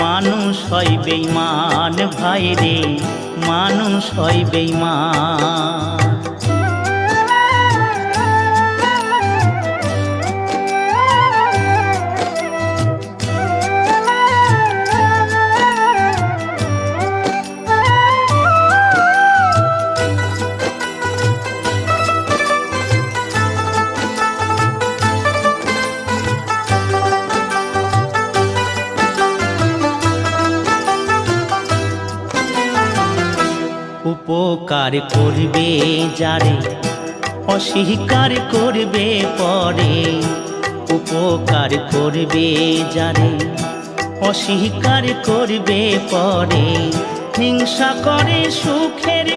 মানুষ হয় বেঈমান ভাই রে, মানুষ হয় বেঈমান। উপকার করবে যারে অস্বীকার করবে পরে, উপকার করবে যারে অস্বীকার করবে পরে, হিংসা করে সুখের